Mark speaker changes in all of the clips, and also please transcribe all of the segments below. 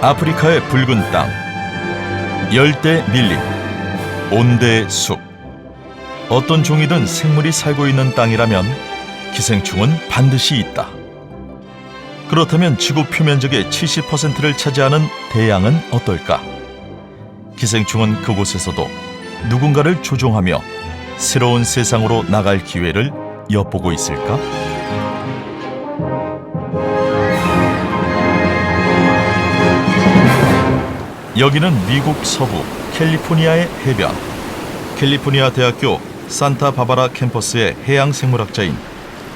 Speaker 1: 아프리카의 붉은 땅, 열대 밀림, 온대의 숲. 어떤 종이든 생물이 살고 있는 땅이라면 기생충은 반드시 있다. 그렇다면 지구 표면적의 70%를 차지하는 대양은 어떨까? 기생충은 그곳에서도 누군가를 조종하며 새로운 세상으로 나갈 기회를 엿보고 있을까? 여기는 미국 서부 캘리포니아의 해변. 캘리포니아 대학교 산타바바라 캠퍼스의 해양생물학자인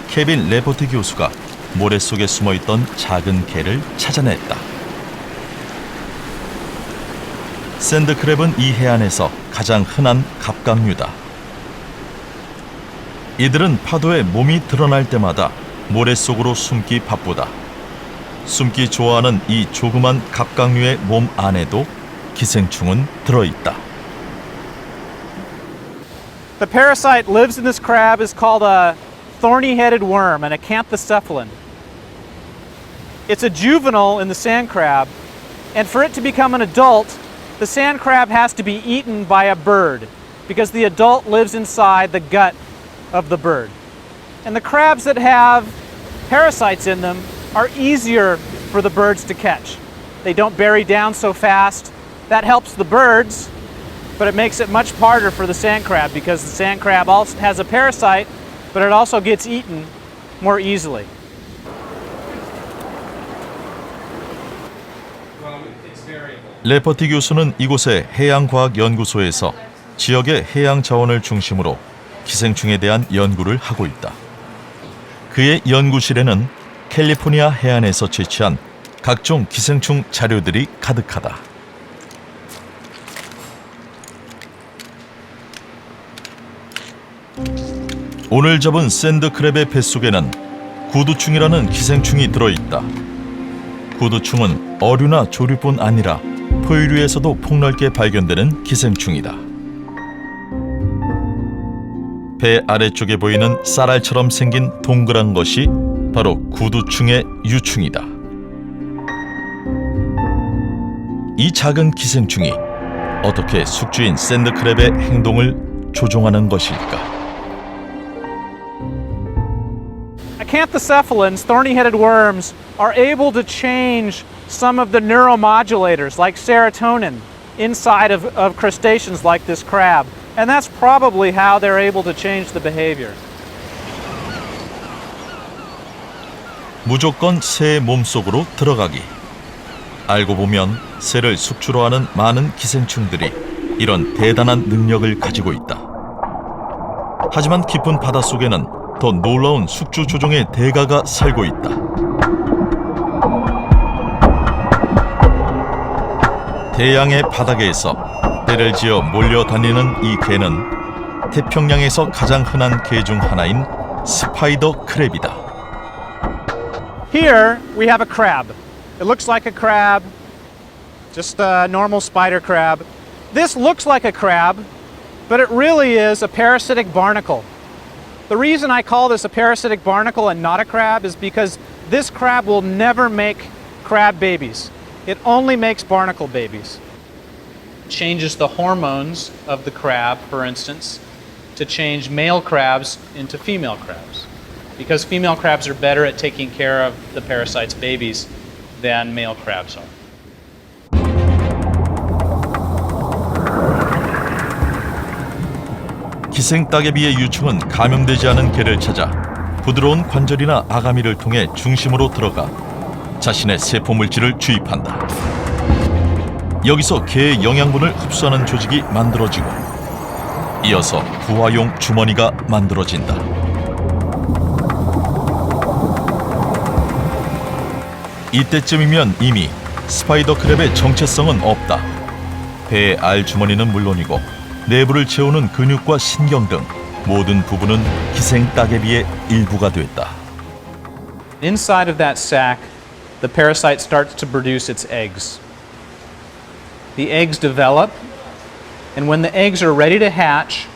Speaker 1: 케빈 레포트 교수가 모래 속에 숨어있던 작은 개를 찾아냈다. 샌드크랩은 이 해안에서 가장 흔한 갑각류다. 이들은 파도에 몸이 드러날 때마다 모래 속으로 숨기 바쁘다. 숨기 좋아하는 이 조그만 갑각류의 몸 안에도 기생충은 들어있다.
Speaker 2: The parasite lives in this crab is called a thorny-headed worm, an acanthocephalin. It's a juvenile in the sand crab, and for it to become an adult, the sand crab has to be eaten by a bird because the adult lives inside the gut of the bird. And the crabs that have parasites in them are easier for the birds to catch. They don't bury down so fast. That helps the birds, but it makes it much harder for the sand crab because the sand crab also has a parasite, but it also gets eaten more easily.
Speaker 1: 레퍼티 교수는 이곳의 해양과학연구소에서 지역의 해양 자원을 중심으로 기생충에 대한 연구를 하고 있다. 그의 연구실에는 캘리포니아 해안에서 채취한 각종 기생충 자료들이 가득하다. 오늘 잡은 샌드크랩의 뱃속에는 구두충이라는 기생충이 들어있다. 구두충은 어류나 조류뿐 아니라 포유류에서도 폭넓게 발견되는 기생충이다. 배 아래쪽에 보이는 쌀알처럼 생긴 동그란 것이 바로 구두충의 유충이다. 이 작은 기생충이 어떻게 숙주인 샌드크랩의 행동을 조종하는 것일까?
Speaker 2: Acanthocephalins, thorny-headed worms, are able to change some of the neuromodulators like serotonin inside of crustaceans like this crab. And that's probably how they're able to change the behavior.
Speaker 1: 무조건 새의 몸속으로 들어가기. 알고 보면 새를 숙주로 하는 많은 기생충들이 이런 대단한 능력을 가지고 있다. 하지만 깊은 바닷속에는 더 놀라운 숙주 조종의 대가가 살고 있다. 대양의 바닥에서 때를 지어 몰려다니는 이 개는 태평양에서 가장 흔한 개 중 하나인 스파이더 크랩이다.
Speaker 2: Here we have a crab. It looks like a crab, just a normal spider crab. This looks like a crab, but it really is a parasitic barnacle. The reason I call this a parasitic barnacle and not a crab is because this crab will never make crab babies. It only makes barnacle babies. It changes the hormones of the crab, for instance, to change male crabs into female crabs. Because female crabs are better at taking care of the parasite's babies than male crabs are.
Speaker 1: 기생 따개비의 유충은 감염되지 않은 개를 찾아 부드러운 관절이나 아가미를 통해 중심으로 들어가 자신의 세포 물질을 주입한다. 여기서 개의 영양분을 흡수하는 조직이 만들어지고 이어서 부화용 주머니가 만들어진다. 이때쯤이면 이미 스파이더 크랩의 정체성은 없다. 배의 알 주머니는 물론이고 내부를 채우는 근육과 신경 등 모든 부분은 기생 따개비의 일부가 됐다.
Speaker 2: Inside of that sac, the parasite starts to produce its eggs. The eggs develop, and when the eggs are ready to hatch,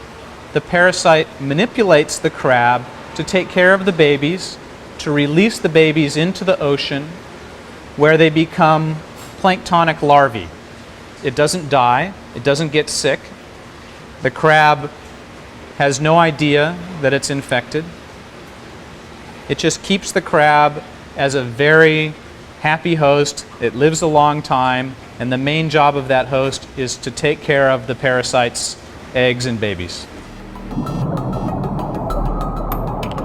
Speaker 2: the parasite manipulates the crab to take care of the babies, to release the babies into the ocean, where they become planktonic larvae. It doesn't die, it doesn't get sick. The crab has no idea that it's infected. It just keeps the crab as a very happy host. It lives a long time, and the main job of that host is to take care of the parasite's eggs and babies.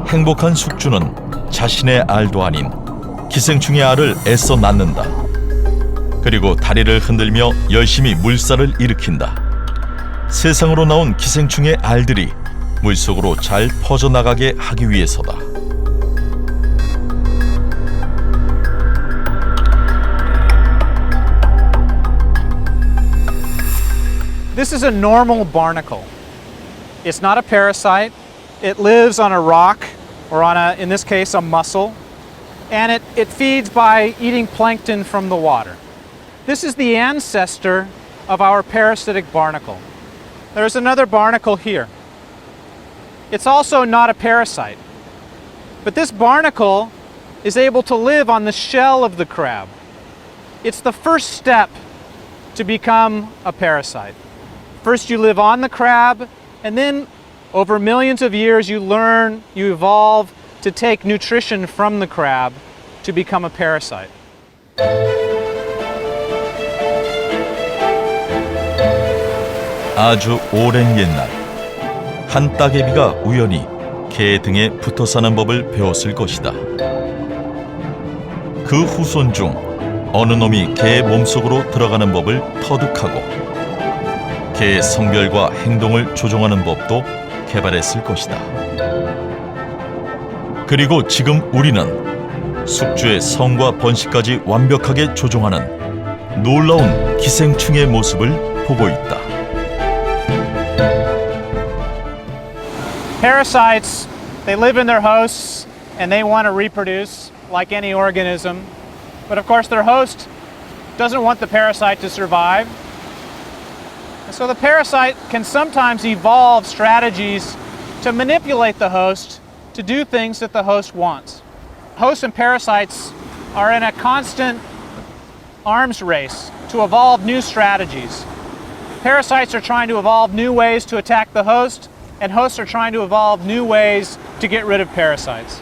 Speaker 1: 행복한 숙주는 자신의 알도 아닌 기생충의 알을 애써 낳는다. 그리고 다리를 흔들며 열심히 물살을 일으킨다. 세상으로 나온 기생충의 알들이 물속으로 잘 퍼져나가게 하기 위해서다.
Speaker 2: This is a normal barnacle. It's not a parasite. It lives on a rock, or on a, in this case, a mussel, and it feeds by eating plankton from the water. This is the ancestor of our parasitic barnacle. There's another barnacle here. It's also not a parasite, but this barnacle is able to live on the shell of the crab. It's the first step to become a parasite. First you live on the crab, and then over millions of years you learn, you evolve to take nutrition from the crab to become a parasite.
Speaker 1: 아주 오랜 옛날, 한 따개비가 우연히 개 등에 붙어 사는 법을 배웠을 것이다. 그 후손 중 어느 놈이 개의 몸속으로 들어가는 법을 터득하고 개의 성별과 행동을 조종하는 법도 개발했을 것이다. 그리고 지금 우리는 숙주의 성과 번식까지 완벽하게 조종하는 놀라운 기생충의 모습을 보고 있다.
Speaker 2: Parasites, they live in their hosts and they want to reproduce like any organism. But of course their host doesn't want the parasite to survive. And so the parasite can sometimes evolve strategies to manipulate the host to do things that the host wants. Hosts and parasites are in a constant arms race to evolve new strategies. Parasites are trying to evolve new ways to attack the host, and hosts are trying to evolve new ways to get rid of parasites.